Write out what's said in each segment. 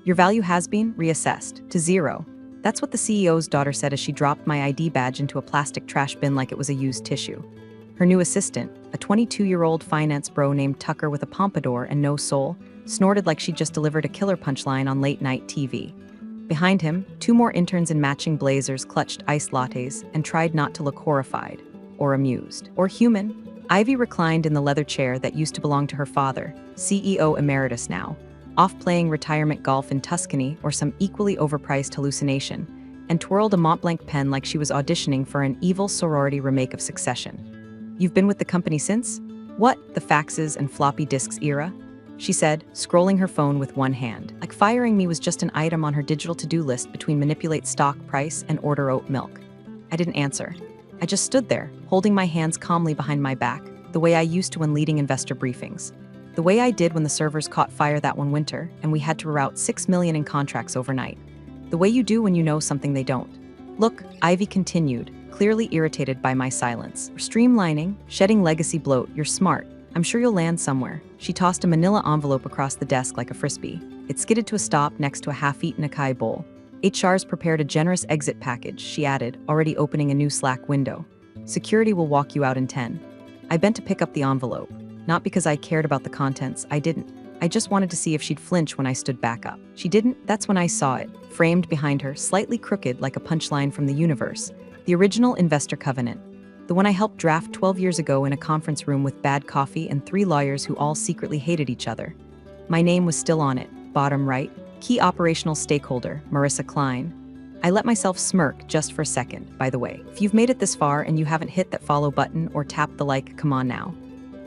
Your value has been reassessed to zero. That's what the CEO's daughter said as she dropped my ID badge into a plastic trash bin like it was a used tissue. Her new assistant, a 22-year-old finance bro named Tucker with a pompadour and no soul, snorted like she'd just delivered a killer punchline on late-night TV. Behind him, two more interns in matching blazers clutched iced lattes and tried not to look horrified, or amused, or human. Ivy reclined in the leather chair that used to belong to her father, CEO Emeritus now, off playing retirement golf in Tuscany or some equally overpriced hallucination, and twirled a Montblanc pen like she was auditioning for an evil sorority remake of Succession. "You've been with the company since? What, the faxes and floppy disks era?" she said, scrolling her phone with one hand, like firing me was just an item on her digital to-do list between manipulate stock price and order oat milk. I didn't answer. I just stood there, holding my hands calmly behind my back, the way I used to when leading investor briefings. The way I did when the servers caught fire that one winter and we had to reroute $6 million in contracts overnight. The way you do when you know something they don't. "Look," Ivy continued, clearly irritated by my silence. "Streamlining, shedding legacy bloat, you're smart. I'm sure you'll land somewhere." She tossed a manila envelope across the desk like a frisbee. It skidded to a stop next to a half-eaten acai bowl. "HR's prepared a generous exit package," she added, already opening a new Slack window. "Security will walk you out in 10. I bent to pick up the envelope. Not because I cared about the contents, I didn't. I just wanted to see if she'd flinch when I stood back up. She didn't. That's when I saw it, framed behind her, slightly crooked like a punchline from the universe. The original investor covenant. The one I helped draft 12 years ago in a conference room with bad coffee and 3 lawyers who all secretly hated each other. My name was still on it, bottom right. Key operational stakeholder, Marissa Klein. I let myself smirk just for a second, by the way. If you've made it this far and you haven't hit that follow button or tapped the like, come on now.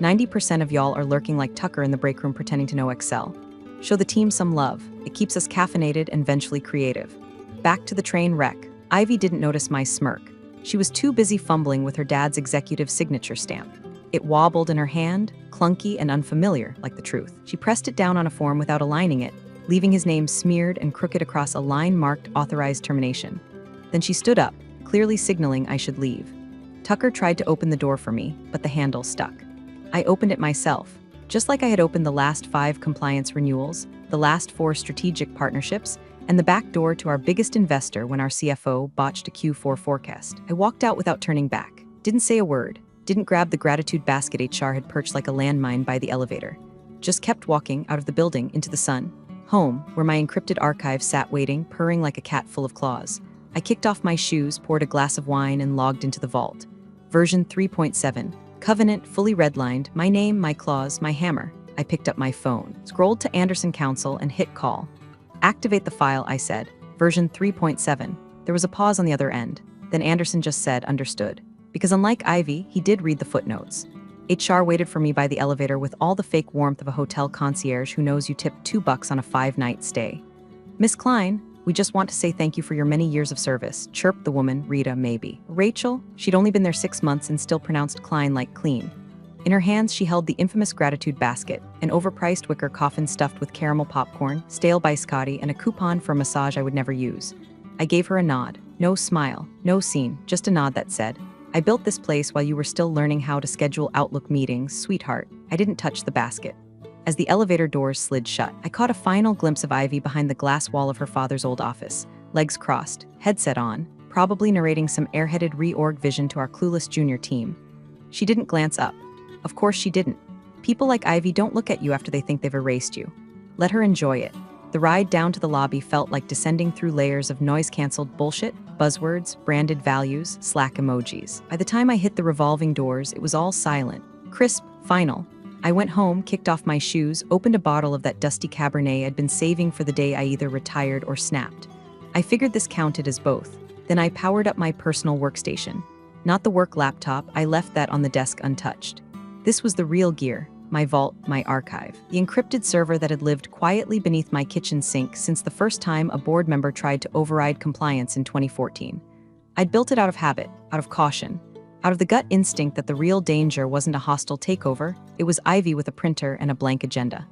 90% of y'all are lurking like Tucker in the break room pretending to know Excel. Show the team some love. It keeps us caffeinated and vengefully creative. Back to the train wreck. Ivy didn't notice my smirk. She was too busy fumbling with her dad's executive signature stamp. It wobbled in her hand, clunky and unfamiliar, like the truth. She pressed it down on a form without aligning it, leaving his name smeared and crooked across a line marked authorized termination. Then she stood up, clearly signaling I should leave. Tucker tried to open the door for me, but the handle stuck. I opened it myself, just like I had opened the last 5 compliance renewals, the last 4 strategic partnerships, and the back door to our biggest investor when our CFO botched a Q4 forecast. I walked out without turning back, didn't say a word, didn't grab the gratitude basket HR had perched like a landmine by the elevator. Just kept walking out of the building into the sun, home, where my encrypted archive sat waiting, purring like a cat full of claws. I kicked off my shoes, poured a glass of wine, and logged into the vault. Version 3.7. Covenant fully redlined, my name, my clause, my hammer. I picked up my phone, scrolled to Anderson Counsel, and hit call. "Activate the file," I said. Version 3.7. There was a pause on the other end. Then Anderson just said, "Understood." Because unlike Ivy, he did read the footnotes. HR waited for me by the elevator with all the fake warmth of a hotel concierge who knows you tip $2 on a 5-night stay. "Miss Klein, we just want to say thank you for your many years of service," chirped the woman, Rita, maybe. Rachel, she'd only been there 6 months and still pronounced Klein like clean. In her hands, she held the infamous gratitude basket, an overpriced wicker coffin stuffed with caramel popcorn, stale biscotti, and a coupon for a massage I would never use. I gave her a nod. No smile, no scene, just a nod that said, "I built this place while you were still learning how to schedule Outlook meetings, sweetheart." I didn't touch the basket. As the elevator doors slid shut, I caught a final glimpse of Ivy behind the glass wall of her father's old office, legs crossed, headset on, probably narrating some airheaded reorg vision to our clueless junior team. She didn't glance up. Of course she didn't. People like Ivy don't look at you after they think they've erased you. Let her enjoy it. The ride down to the lobby felt like descending through layers of noise-canceled bullshit, buzzwords, branded values, Slack emojis. By the time I hit the revolving doors, it was all silent, crisp, final. I went home, kicked off my shoes, opened a bottle of that dusty Cabernet I'd been saving for the day I either retired or snapped. I figured this counted as both. Then I powered up my personal workstation. Not the work laptop, I left that on the desk untouched. This was the real gear, my vault, my archive. The encrypted server that had lived quietly beneath my kitchen sink since the first time a board member tried to override compliance in 2014. I'd built it out of habit, out of caution, out of the gut instinct that the real danger wasn't a hostile takeover, it was Ivy with a printer and a blank agenda.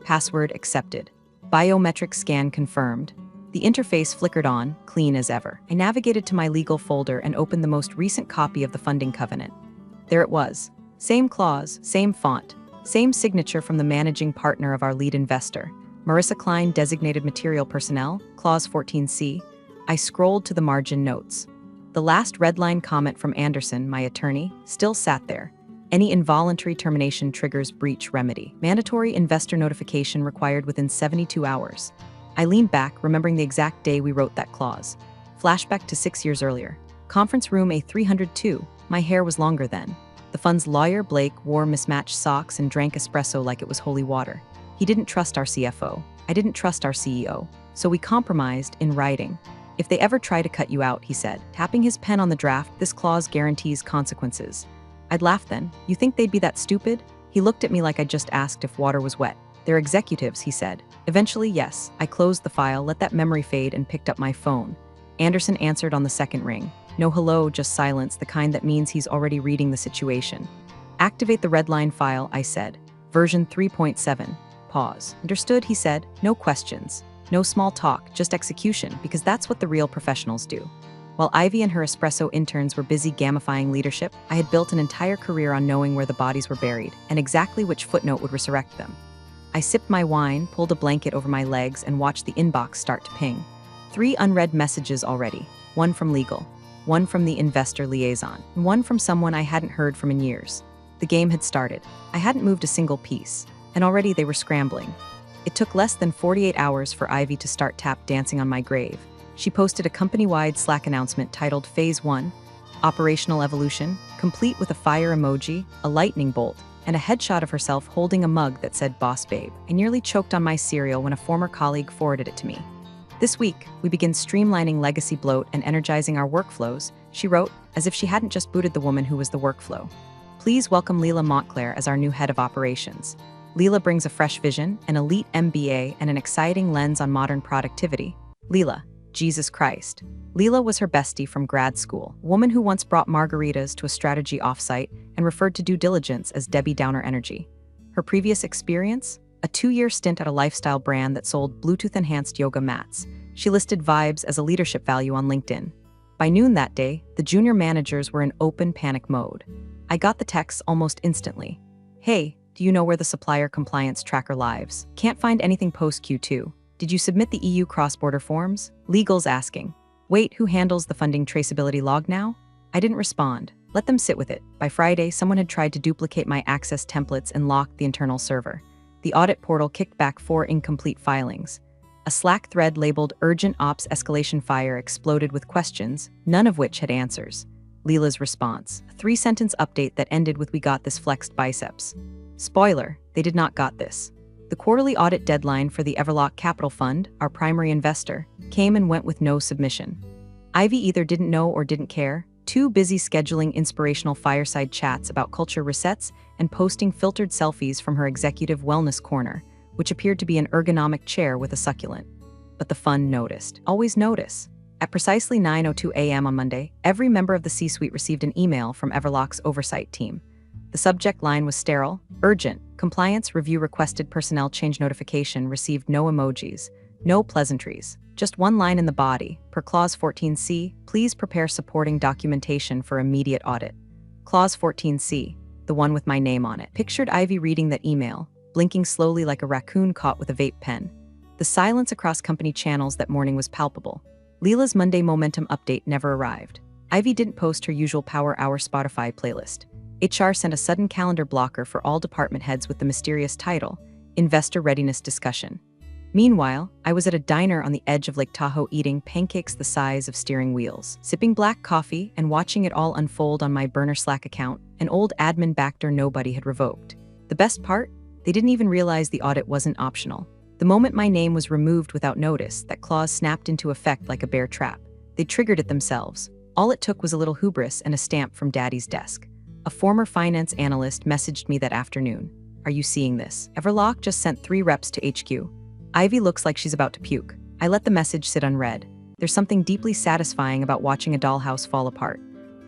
Password accepted. Biometric scan confirmed. The interface flickered on, clean as ever. I navigated to my legal folder and opened the most recent copy of the funding covenant. There it was. Same clause, same font, same signature from the managing partner of our lead investor. Marissa Klein, designated material personnel, clause 14C. I scrolled to the margin notes. The last redline comment from Anderson, my attorney, still sat there. Any involuntary termination triggers breach remedy. Mandatory investor notification required within 72 hours. I leaned back, remembering the exact day we wrote that clause. Flashback to 6 years earlier. Conference room A302. My hair was longer then. The fund's lawyer, Blake, wore mismatched socks and drank espresso like it was holy water. He didn't trust our CFO. I didn't trust our CEO. So we compromised in writing. If they ever try to cut you out, he said, tapping his pen on the draft, this clause guarantees consequences. I'd laugh then. You think they'd be that stupid? He looked at me like I just asked if water was wet. They're executives, he said. Eventually, yes. I closed the file, let that memory fade, and picked up my phone. Anderson answered on the second ring. No hello, just silence, the kind that means he's already reading the situation. Activate the redline file, I said. Version 3.7. Pause. Understood, he said. No questions. No small talk, just execution, because that's what the real professionals do. While Ivy and her espresso interns were busy gamifying leadership, I had built an entire career on knowing where the bodies were buried and exactly which footnote would resurrect them. I sipped my wine, pulled a blanket over my legs, and watched the inbox start to ping. 3 unread messages already. 1 from legal, 1 from the investor liaison, and 1 from someone I hadn't heard from in years. The game had started. I hadn't moved a single piece, and already they were scrambling. It took less than 48 hours for Ivy to start tap dancing on my grave. She posted a company-wide Slack announcement titled Phase 1, Operational Evolution, complete with a fire emoji, a lightning bolt, and a headshot of herself holding a mug that said Boss Babe. I nearly choked on my cereal when a former colleague forwarded it to me. This week, we begin streamlining legacy bloat and energizing our workflows, she wrote, as if she hadn't just booted the woman who was the workflow. Please welcome Leila Montclair as our new head of operations. Leila brings a fresh vision, an elite MBA, and an exciting lens on modern productivity. Leila, Jesus Christ. Leila was her bestie from grad school, a woman who once brought margaritas to a strategy offsite and referred to due diligence as Debbie Downer energy. Her previous experience? A 2-year stint at a lifestyle brand that sold Bluetooth-enhanced yoga mats. She listed vibes as a leadership value on LinkedIn. By noon that day, the junior managers were in open panic mode. I got the text almost instantly. Hey, do you know where the supplier compliance tracker lives? Can't find anything post Q2. Did you submit the EU cross-border forms? Legal's asking. Wait, who handles the funding traceability log now? I didn't respond. Let them sit with it. By Friday, someone had tried to duplicate my access templates and locked the internal server. The audit portal kicked back 4 incomplete filings. A Slack thread labeled Urgent Ops Escalation Fire exploded with questions, none of which had answers. Leila's response, a 3-sentence update that ended with "We got this flexed biceps." Spoiler, they did not got this. The quarterly audit deadline for the Everlock Capital Fund, our primary investor, came and went with no submission. Ivy either didn't know or didn't care, too busy scheduling inspirational fireside chats about culture resets and posting filtered selfies from her executive wellness corner, which appeared to be an ergonomic chair with a succulent. But the fund noticed. Always notice. At precisely 9:02 a.m. on Monday, every member of the C-suite received an email from Everlock's oversight team. The subject line was sterile, urgent, compliance review requested personnel change notification received no emojis, no pleasantries, just one line in the body, per clause 14C, please prepare supporting documentation for immediate audit. Clause 14C, the one with my name on it. Pictured Ivy reading that email, blinking slowly like a raccoon caught with a vape pen. The silence across company channels that morning was palpable. Leila's Monday momentum update never arrived. Ivy didn't post her usual Power Hour Spotify playlist. HR sent a sudden calendar blocker for all department heads with the mysterious title, Investor Readiness Discussion. Meanwhile, I was at a diner on the edge of Lake Tahoe eating pancakes the size of steering wheels, sipping black coffee and watching it all unfold on my burner Slack account, an old admin backdoor nobody had revoked. The best part? They didn't even realize the audit wasn't optional. The moment my name was removed without notice, that clause snapped into effect like a bear trap. They triggered it themselves. All it took was a little hubris and a stamp from Daddy's desk. A former finance analyst messaged me that afternoon. Are you seeing this? Everlock just sent 3 reps to HQ. Ivy looks like she's about to puke. I let the message sit unread. There's something deeply satisfying about watching a dollhouse fall apart.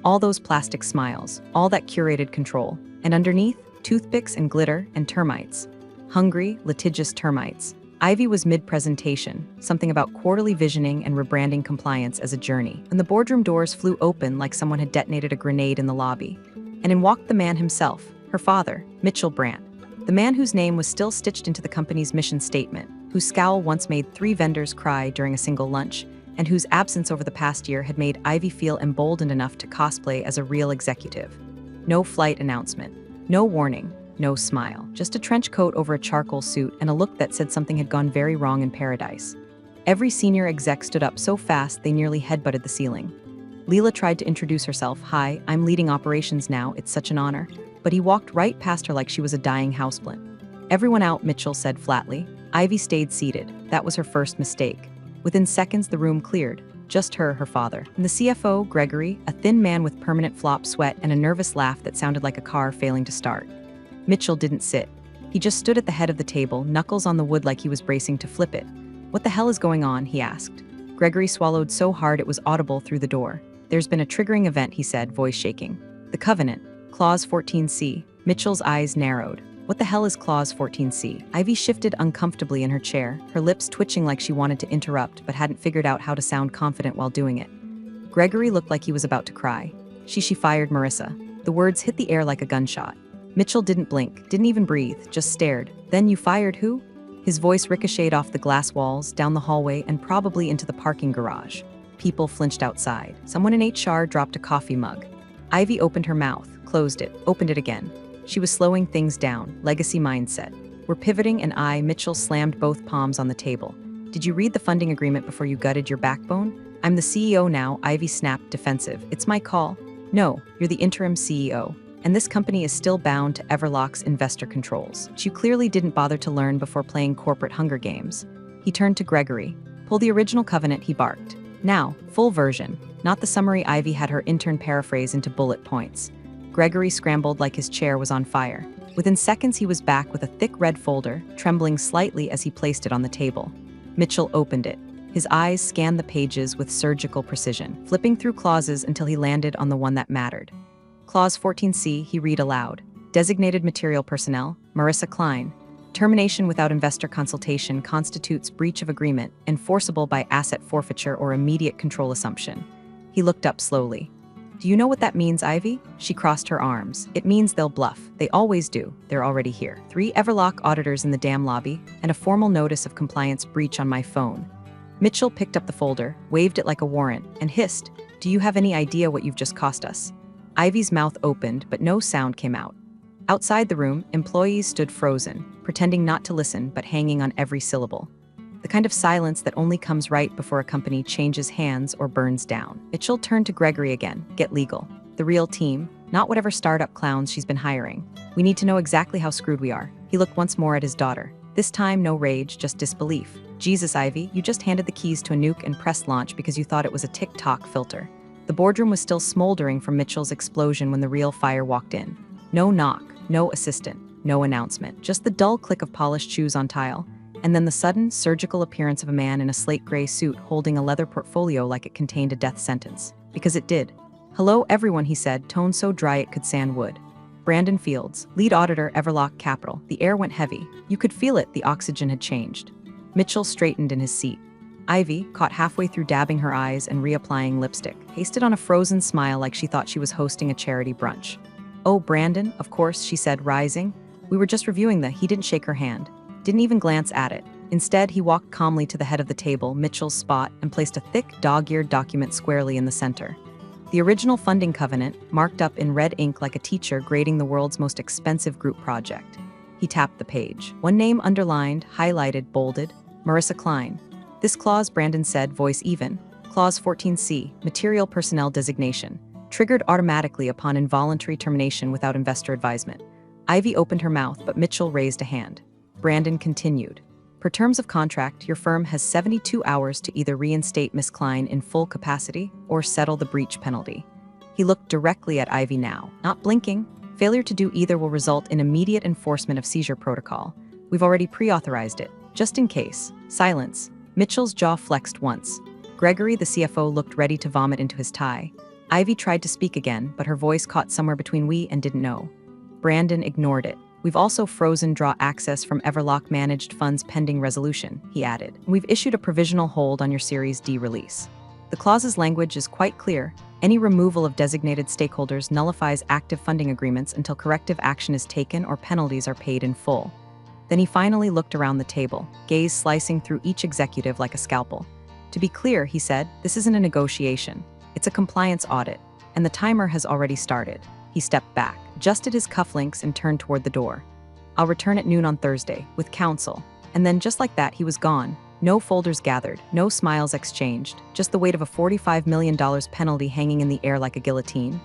All those plastic smiles, all that curated control. And underneath, toothpicks and glitter and termites. Hungry, litigious termites. Ivy was mid-presentation, something about quarterly visioning and rebranding compliance as a journey, and the boardroom doors flew open like someone had detonated a grenade in the lobby. And in walked the man himself, her father, Mitchell Brandt, the man whose name was still stitched into the company's mission statement. whose scowl once made 3 vendors cry during a single lunch, and whose absence over the past year had made Ivy feel emboldened enough to cosplay as a real executive. No flight announcement, no warning, no smile, just a trench coat over a charcoal suit and a look that said something had gone very wrong in paradise. Every senior exec stood up so fast they nearly headbutted the ceiling. Leela tried to introduce herself. "Hi, I'm leading operations now, it's such an honor." But he walked right past her like she was a dying houseplant. "Everyone out," Mitchell said flatly. Ivy stayed seated. That was her first mistake. Within seconds, the room cleared. Just her father, and the CFO, Gregory, a thin man with permanent flop sweat and a nervous laugh that sounded like a car failing to start. Mitchell didn't sit. He just stood at the head of the table, knuckles on the wood like he was bracing to flip it. "What the hell is going on?" he asked. Gregory swallowed so hard it was audible through the door. "There's been a triggering event," he said, voice shaking. "The Covenant, Clause 14C. Mitchell's eyes narrowed. "What the hell is Clause 14C? Ivy shifted uncomfortably in her chair, her lips twitching like she wanted to interrupt but hadn't figured out how to sound confident while doing it. Gregory looked like he was about to cry. She fired Marissa." The words hit the air like a gunshot. Mitchell didn't blink, didn't even breathe, just stared. "Then you fired who?" His voice ricocheted off the glass walls, down the hallway, and probably into the parking garage. People flinched outside. Someone in HR dropped a coffee mug. Ivy opened her mouth, closed it, opened it again. She was slowing things down, legacy mindset. "We're pivoting," and Mitchell slammed both palms on the table. "Did you read the funding agreement before you gutted your backbone?" "I'm the CEO now," Ivy snapped, defensive. "It's my call." "No, you're the interim CEO. And this company is still bound to Everlock's investor controls, which you clearly didn't bother to learn before playing corporate Hunger Games." He turned to Gregory. "Pull the original covenant," he barked. "Now, full version, not the summary Ivy had her intern paraphrase into bullet points." Gregory scrambled like his chair was on fire. Within seconds, he was back with a thick red folder, trembling slightly as he placed it on the table. Mitchell opened it. His eyes scanned the pages with surgical precision, flipping through clauses until he landed on the one that mattered. Clause 14C, he read aloud. "Designated material personnel, Marissa Klein. Termination without investor consultation constitutes breach of agreement, enforceable by asset forfeiture or immediate control assumption." He looked up slowly. "Do you know what that means, Ivy?" She crossed her arms. "It means they'll bluff. They always do. They're already here. 3 Everlock auditors in the damn lobby, and a formal notice of compliance breach on my phone." Mitchell picked up the folder, waved it like a warrant, and hissed, "Do you have any idea what you've just cost us?" Ivy's mouth opened, but no sound came out. Outside the room, employees stood frozen, pretending not to listen but hanging on every syllable. The kind of silence that only comes right before a company changes hands or burns down. Mitchell turned to Gregory again. "Get legal. The real team, not whatever startup clowns she's been hiring. We need to know exactly how screwed we are." He looked once more at his daughter. This time, no rage, just disbelief. "Jesus, Ivy, you just handed the keys to a nuke and press launch because you thought it was a TikTok filter." The boardroom was still smoldering from Mitchell's explosion when the real fire walked in. No knock, no assistant, no announcement, just the dull click of polished shoes on tile, and then the sudden, surgical appearance of a man in a slate gray suit holding a leather portfolio like it contained a death sentence. Because it did. "Hello, everyone," he said, tone so dry it could sand wood. "Brandon Fields, lead auditor, Everlock Capital." The air went heavy. You could feel it, the oxygen had changed. Mitchell straightened in his seat. Ivy, caught halfway through dabbing her eyes and reapplying lipstick, pasted on a frozen smile like she thought she was hosting a charity brunch. "Oh, Brandon, of course," she said, rising. "We were just reviewing the..." He didn't shake her hand, didn't even glance at it. Instead, he walked calmly to the head of the table, Mitchell's spot, and placed a thick, dog-eared document squarely in the center. The original funding covenant, marked up in red ink like a teacher grading the world's most expensive group project. He tapped the page. One name underlined, highlighted, bolded: Marissa Klein. "This clause," Brandon said, voice even, Clause 14C, material personnel designation, triggered automatically upon involuntary termination without investor advisement. Ivy opened her mouth, but Mitchell raised a hand. Brandon continued. "Per terms of contract, your firm has 72 hours to either reinstate Miss Klein in full capacity or settle the breach penalty." He looked directly at Ivy now, not blinking. "Failure to do either will result in immediate enforcement of seizure protocol. We've already pre-authorized it, just in case." Silence. Mitchell's jaw flexed once. Gregory, the CFO, looked ready to vomit into his tie. Ivy tried to speak again, but her voice caught somewhere between "we" and "didn't know." Brandon ignored it. "We've also frozen draw access from Everlock managed funds pending resolution," he added. "We've issued a provisional hold on your Series D release. The clause's language is quite clear. Any removal of designated stakeholders nullifies active funding agreements until corrective action is taken or penalties are paid in full." Then he finally looked around the table, gaze slicing through each executive like a scalpel. To be clear, he said, this isn't a negotiation. It's a compliance audit, and the timer has already started. He stepped back, adjusted his cufflinks, and turned toward the door. I'll return at noon on Thursday, with counsel. And then just like that, he was gone. No folders gathered, no smiles exchanged, just the weight of a $45 million penalty hanging in the air like a guillotine.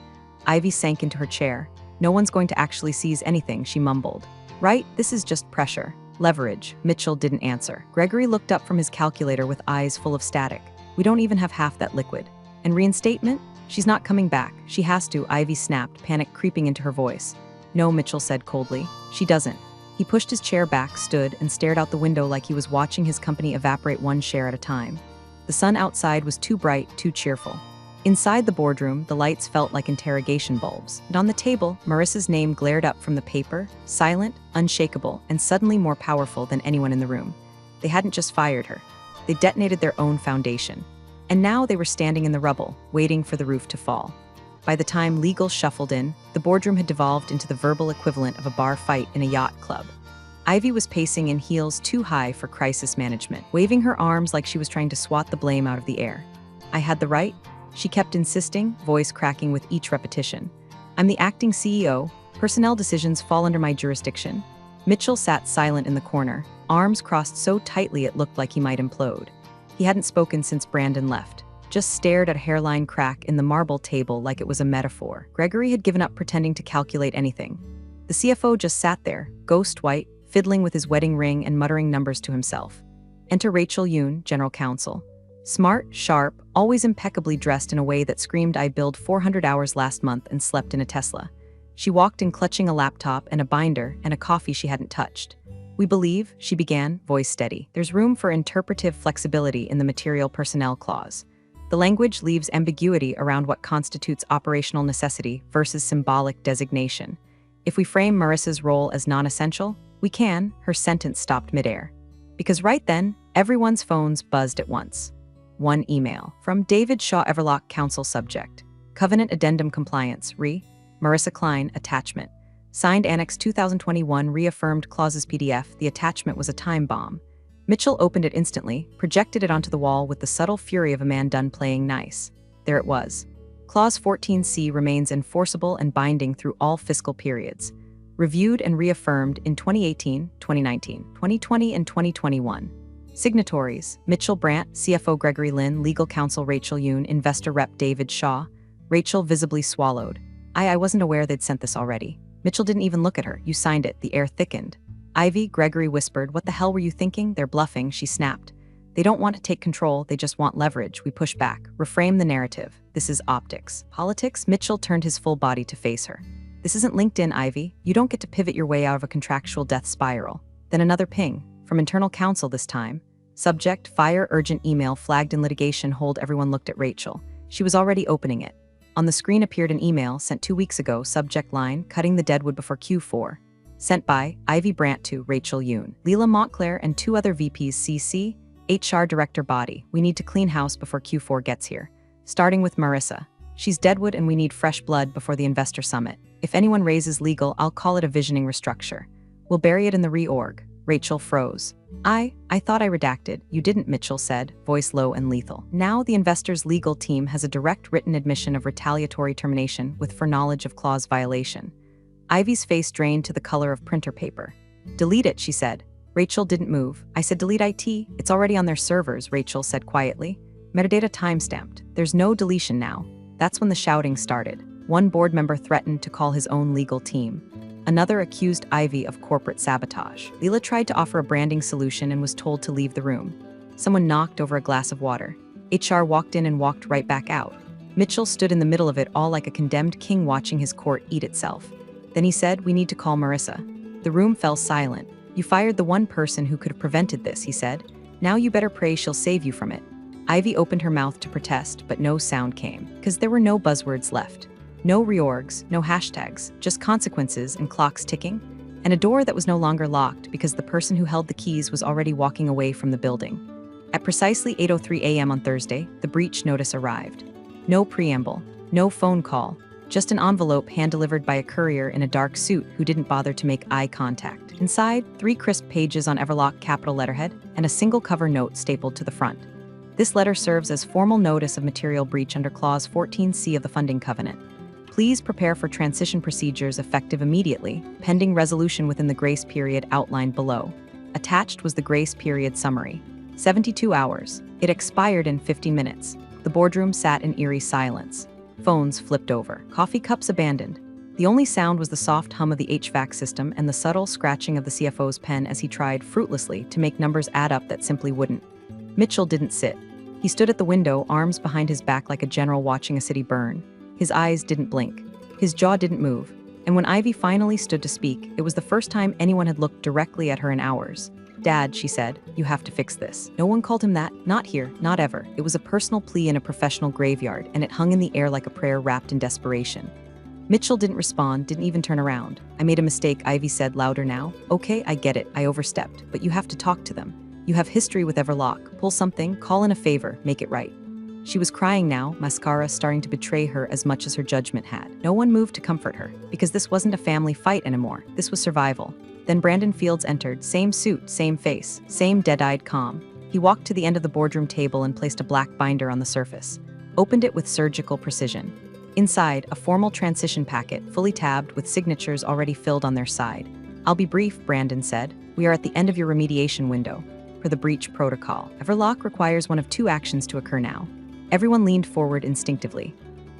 Ivy sank into her chair. No one's going to actually seize anything, she mumbled. Right, this is just pressure. Leverage. Mitchell didn't answer. Gregory looked up from his calculator with eyes full of static. We don't even have half that liquid. And reinstatement? She's not coming back. She has to, Ivy snapped, panic creeping into her voice. No, Mitchell said coldly. She doesn't. He pushed his chair back, stood, and stared out the window like he was watching his company evaporate one share at a time. The sun outside was too bright, too cheerful. Inside the boardroom, the lights felt like interrogation bulbs, and on the table, Marissa's name glared up from the paper, silent, unshakable, and suddenly more powerful than anyone in the room. They hadn't just fired her. They detonated their own foundation. And now they were standing in the rubble, waiting for the roof to fall. By the time legal shuffled in, the boardroom had devolved into the verbal equivalent of a bar fight in a yacht club. Ivy was pacing in heels too high for crisis management, waving her arms like she was trying to swat the blame out of the air. I had the right? She kept insisting, voice cracking with each repetition. I'm the acting CEO. Personnel decisions fall under my jurisdiction. Mitchell sat silent in the corner, arms crossed so tightly it looked like he might implode. He hadn't spoken since Brandon left, just stared at a hairline crack in the marble table like it was a metaphor. Gregory had given up pretending to calculate anything. The CFO just sat there, ghost white, fiddling with his wedding ring and muttering numbers to himself. Enter Rachel Yoon, general counsel. Smart, sharp, always impeccably dressed in a way that screamed I billed 400 hours last month and slept in a Tesla. She walked in clutching a laptop and a binder and a coffee she hadn't touched. We believe, she began, voice steady, there's room for interpretive flexibility in the material personnel clause. The language leaves ambiguity around what constitutes operational necessity versus symbolic designation. If we frame Marissa's role as non-essential, we can, her sentence stopped midair. Because right then, everyone's phones buzzed at once. One email from David Shaw Everlock, counsel subject. Covenant Addendum Compliance, Marissa Klein, attachment. Signed Annex 2021 reaffirmed clauses PDF. The attachment was a time bomb. Mitchell opened it instantly, projected it onto the wall with the subtle fury of a man done playing nice. There it was. Clause 14C remains enforceable and binding through all fiscal periods. Reviewed and reaffirmed in 2018, 2019, 2020, and 2021. Signatories: Mitchell Brandt, CFO Gregory Lin, legal counsel Rachel Yoon, investor rep David Shaw. Rachel visibly swallowed. I wasn't aware they'd sent this already. Mitchell didn't even look at her. You signed it. The air thickened. Ivy, Gregory whispered, what the hell were you thinking? They're bluffing, she snapped. They don't want to take control, they just want leverage. We push back. Reframe the narrative. This is optics. Politics? Mitchell turned his full body to face her. This isn't LinkedIn, Ivy. You don't get to pivot your way out of a contractual death spiral. Then another ping. From internal counsel this time. Subject, fire urgent email flagged in litigation hold. Everyone looked at Rachel. She was already opening it. On the screen appeared an email sent 2 weeks ago, subject line, cutting the deadwood before Q4. Sent by Ivy Brandt to Rachel Yoon, Leila Montclair, and 2 other VPs CC, HR Director Body. We need to clean house before Q4 gets here. Starting with Marissa. She's deadwood and we need fresh blood before the investor summit. If anyone raises legal, I'll call it a visioning restructure. We'll bury it in the reorg. Rachel froze. I thought I redacted. You didn't, Mitchell said, voice low and lethal. Now the investor's legal team has a direct written admission of retaliatory termination with foreknowledge of clause violation. Ivy's face drained to the color of printer paper. Delete it, she said. Rachel didn't move. I said delete IT. It's already on their servers, Rachel said quietly. Metadata timestamped. There's no deletion now. That's when the shouting started. One board member threatened to call his own legal team. Another accused Ivy of corporate sabotage. Leila tried to offer a branding solution and was told to leave the room. Someone knocked over a glass of water. HR walked in and walked right back out. Mitchell stood in the middle of it all like a condemned king watching his court eat itself. Then he said, we need to call Marissa. The room fell silent. You fired the one person who could have prevented this, he said. Now you better pray she'll save you from it. Ivy opened her mouth to protest, but no sound came, because there were no buzzwords left. No reorgs, no hashtags, just consequences and clocks ticking, and a door that was no longer locked because the person who held the keys was already walking away from the building. At precisely 8:03 a.m. on Thursday, the breach notice arrived. No preamble, no phone call, Just an envelope hand-delivered by a courier in a dark suit who didn't bother to make eye contact. Inside, 3 crisp pages on Everlock capital letterhead and a single cover note stapled to the front. This letter serves as formal notice of material breach under Clause 14C of the Funding Covenant. Please prepare for transition procedures effective immediately, pending resolution within the grace period outlined below. Attached was the grace period summary. 72 hours. It expired in 50 minutes. The boardroom sat in eerie silence. Phones flipped over. Coffee cups abandoned. The only sound was the soft hum of the HVAC system and the subtle scratching of the CFO's pen as he tried fruitlessly to make numbers add up that simply wouldn't. Mitchell didn't sit. He stood at the window, arms behind his back like a general watching a city burn. His eyes didn't blink. His jaw didn't move. And when Ivy finally stood to speak, it was the first time anyone had looked directly at her in hours. "Dad," she said, "you have to fix this." No one called him that. Not here. Not ever. It was a personal plea in a professional graveyard, and it hung in the air like a prayer wrapped in desperation. Mitchell didn't respond, didn't even turn around. "I made a mistake," Ivy said louder now. "Okay, I get it. I overstepped. But you have to talk to them. You have history with Everlock. Pull something, call in a favor, make it right." She was crying now, mascara starting to betray her as much as her judgment had. No one moved to comfort her, because this wasn't a family fight anymore. This was survival. Then Brandon Fields entered, same suit, same face, same dead-eyed calm. He walked to the end of the boardroom table and placed a black binder on the surface. Opened it with surgical precision. Inside, a formal transition packet, fully tabbed with signatures already filled on their side. "I'll be brief," Brandon said. "We are at the end of your remediation window. For the breach protocol, Everlock requires one of 2 actions to occur now." Everyone leaned forward instinctively.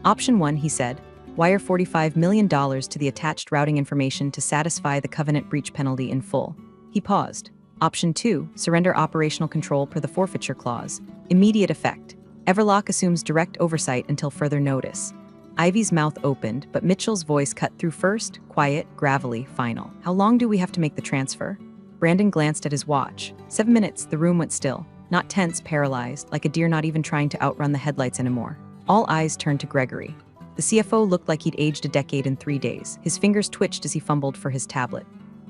"Option 1, he said, wire $45 million to the attached routing information to satisfy the covenant breach penalty in full." He paused. "Option 2, surrender operational control per the forfeiture clause. Immediate effect. Everlock assumes direct oversight until further notice." Ivy's mouth opened, but Mitchell's voice cut through first, quiet, gravelly, final. "How long do we have to make the transfer?" Brandon glanced at his watch. 7 minutes, the room went still. Not tense, paralyzed, like a deer not even trying to outrun the headlights anymore. All eyes turned to Gregory. The CFO looked like he'd aged a decade in 3 days. His fingers twitched as he fumbled for his tablet.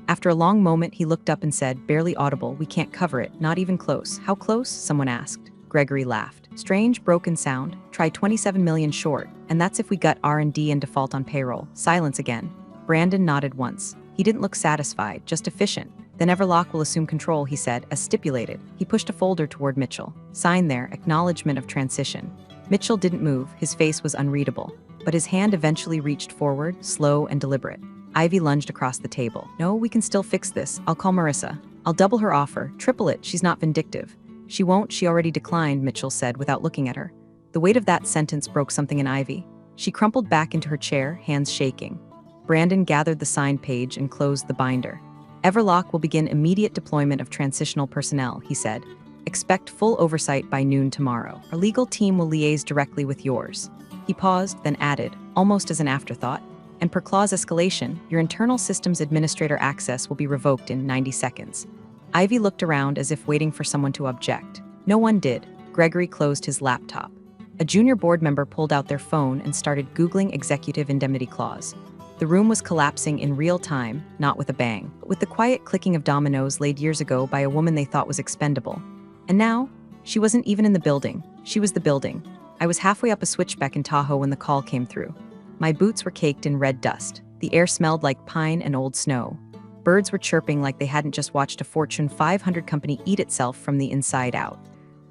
After a long moment, he looked up and said, barely audible, "We can't cover it, not even close." "How close?" someone asked. Gregory laughed. "Strange, broken sound. Try 27 million short, and that's if we gut R&D and default on payroll." Silence again. Brandon nodded once. He didn't look satisfied, just efficient. "Then Everlock will assume control," he said, as stipulated. He pushed a folder toward Mitchell. "Sign there, acknowledgement of transition." Mitchell didn't move, his face was unreadable. But his hand eventually reached forward, slow and deliberate. Ivy lunged across the table. "No, we can still fix this. I'll call Marissa. I'll double her offer, triple it, she's not vindictive." "She won't, she already declined," Mitchell said without looking at her. The weight of that sentence broke something in Ivy. She crumpled back into her chair, hands shaking. Brandon gathered the signed page and closed the binder. "Everlock will begin immediate deployment of transitional personnel," he said. "Expect full oversight by noon tomorrow. Our legal team will liaise directly with yours." He paused, then added, almost as an afterthought, "And per clause escalation, your internal systems administrator access will be revoked in 90 seconds. Ivy looked around as if waiting for someone to object. No one did. Gregory closed his laptop. A junior board member pulled out their phone and started Googling executive indemnity clause. The room was collapsing in real time, not with a bang, but with the quiet clicking of dominoes laid years ago by a woman they thought was expendable. And now, she wasn't even in the building. She was the building. I was halfway up a switchback in Tahoe when the call came through. My boots were caked in red dust. The air smelled like pine and old snow. Birds were chirping like they hadn't just watched a Fortune 500 company eat itself from the inside out.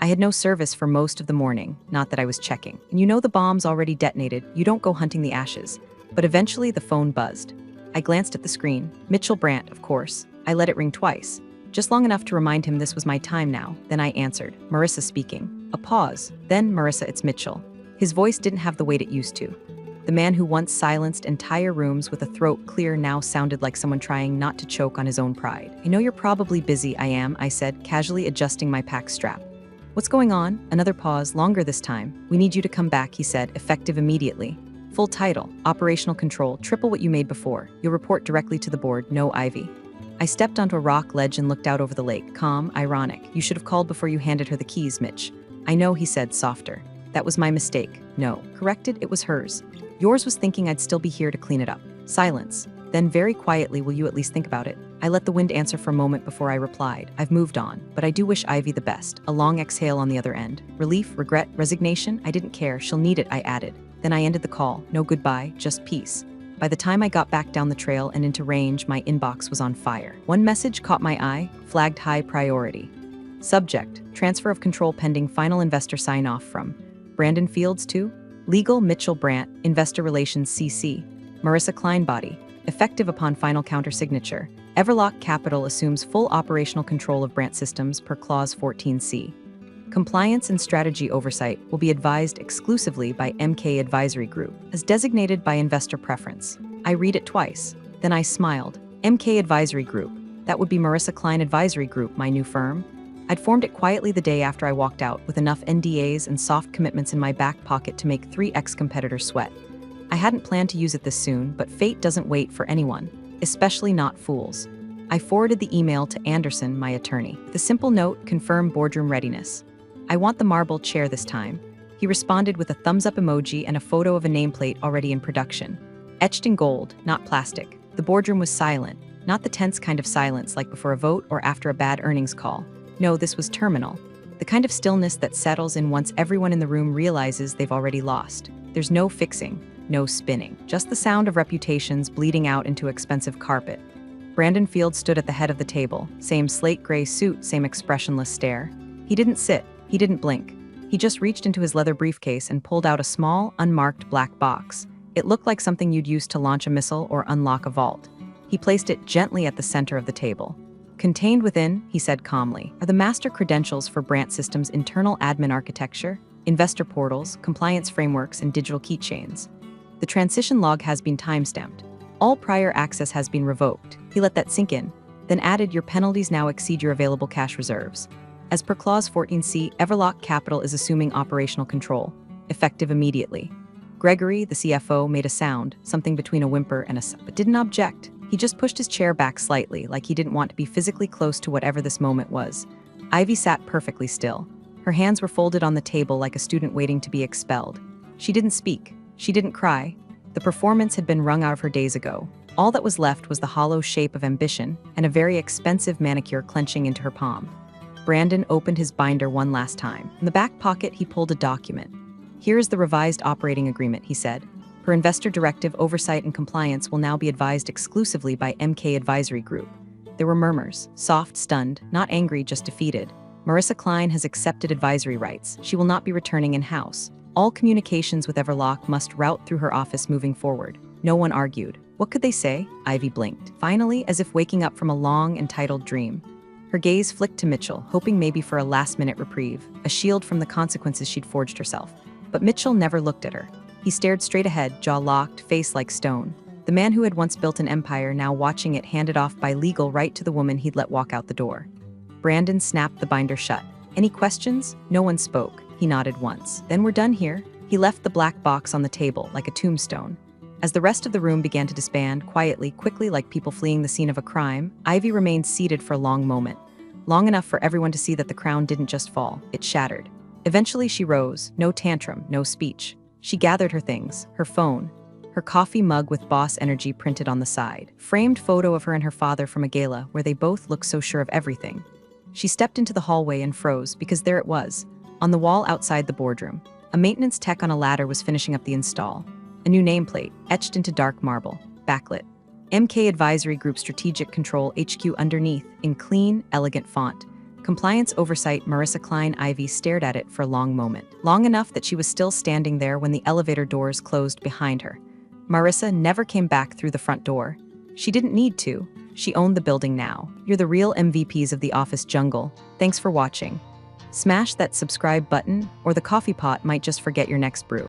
I had no service for most of the morning, not that I was checking. And you know the bomb's already detonated, you don't go hunting the ashes. But eventually the phone buzzed. I glanced at the screen. Mitchell Brandt, of course. I let it ring twice, just long enough to remind him this was my time now. Then I answered, "Marissa speaking." A pause. Then, "Marissa, it's Mitchell." His voice didn't have the weight it used to. The man who once silenced entire rooms with a throat clear now sounded like someone trying not to choke on his own pride. "I know you're probably busy." "I am," I said, casually adjusting my pack strap. "What's going on?" Another pause, longer this time. "We need you to come back," he said, effective immediately. Full title, operational control, triple what you made before. You'll report directly to the board, no Ivy. I stepped onto a rock ledge and looked out over the lake, calm, ironic. "You should have called before you handed her the keys, Mitch." "I know," he said, softer. "That was my mistake." "No." Corrected, it was hers. "Yours was thinking I'd still be here to clean it up." Silence. Then very quietly, "Will you at least think about it?" I let the wind answer for a moment before I replied. "I've moved on, but I do wish Ivy the best." A long exhale on the other end. Relief, regret, resignation? I didn't care. "She'll need it," I added. Then I ended the call. No goodbye, just peace. By the time I got back down the trail and into range, my inbox was on fire. One message caught my eye, flagged high priority. Subject: transfer of control pending final investor sign-off from Brandon Fields to Legal Mitchell Brandt, Investor Relations CC, Marissa Kleinbody, effective upon final counter-signature. Everlock Capital assumes full operational control of Brandt Systems per Clause 14C. Compliance and strategy oversight will be advised exclusively by MK Advisory Group, as designated by investor preference. I read it twice. Then I smiled. MK Advisory Group. That would be Marissa Klein Advisory Group, my new firm. I'd formed it quietly the day after I walked out, with enough NDAs and soft commitments in my back pocket to make 3 ex-competitors sweat. I hadn't planned to use it this soon, but fate doesn't wait for anyone, especially not fools. I forwarded the email to Anderson, my attorney. The simple note: confirm boardroom readiness. I want the marble chair this time. He responded with a thumbs-up emoji and a photo of a nameplate already in production. Etched in gold, not plastic. The boardroom was silent, not the tense kind of silence like before a vote or after a bad earnings call. No, this was terminal. The kind of stillness that settles in once everyone in the room realizes they've already lost. There's no fixing, no spinning, just the sound of reputations bleeding out into expensive carpet. Brandon Fields stood at the head of the table, same slate gray suit, same expressionless stare. He didn't sit. He didn't blink. He just reached into his leather briefcase and pulled out a small, unmarked black box. It looked like something you'd use to launch a missile or unlock a vault. He placed it gently at the center of the table. Contained within, he said calmly, are the master credentials for Brandt Systems' internal admin architecture, investor portals, compliance frameworks, and digital keychains. The transition log has been timestamped. All prior access has been revoked. He let that sink in, then added, your penalties now exceed your available cash reserves. As per Clause 14C, Everlock Capital is assuming operational control, effective immediately. Gregory, the CFO, made a sound, something between a whimper and a sigh, but didn't object. He just pushed his chair back slightly, like he didn't want to be physically close to whatever this moment was. Ivy sat perfectly still. Her hands were folded on the table like a student waiting to be expelled. She didn't speak. She didn't cry. The performance had been wrung out of her days ago. All that was left was the hollow shape of ambition and a very expensive manicure clenching into her palm. Brandon opened his binder one last time. In the back pocket, he pulled a document. Here is the revised operating agreement, he said. Per investor directive, oversight and compliance will now be advised exclusively by MK Advisory Group. There were murmurs, soft, stunned, not angry, just defeated. Marissa Klein has accepted advisory rights. She will not be returning in-house. All communications with Everlock must route through her office moving forward. No one argued. What could they say? Ivy blinked. Finally, as if waking up from a long, entitled dream. Her gaze flicked to Mitchell, hoping maybe for a last-minute reprieve, a shield from the consequences she'd forged herself. But Mitchell never looked at her. He stared straight ahead, jaw locked, face like stone. The man who had once built an empire, now watching it handed off by legal right to the woman he'd let walk out the door. Brandon snapped the binder shut. Any questions? No one spoke. He nodded once. Then we're done here. He left the black box on the table, like a tombstone. As the rest of the room began to disband, quietly, quickly, like people fleeing the scene of a crime, Ivy remained seated for a long moment. Long enough for everyone to see that the crown didn't just fall, it shattered. Eventually she rose, no tantrum, no speech. She gathered her things, her phone, her coffee mug with boss energy printed on the side, framed photo of her and her father from a gala where they both looked so sure of everything. She stepped into the hallway and froze, because there it was, on the wall outside the boardroom. A maintenance tech on a ladder was finishing up the install. A new nameplate, etched into dark marble, backlit. MK Advisory Group Strategic Control HQ underneath, in clean, elegant font. Compliance Oversight. Marissa Klein. Ivy stared at it for a long moment. Long enough that she was still standing there when the elevator doors closed behind her. Marissa never came back through the front door. She didn't need to. She owned the building now. You're the real MVPs of the office jungle. Thanks for watching. Smash that subscribe button, or the coffee pot might just forget your next brew.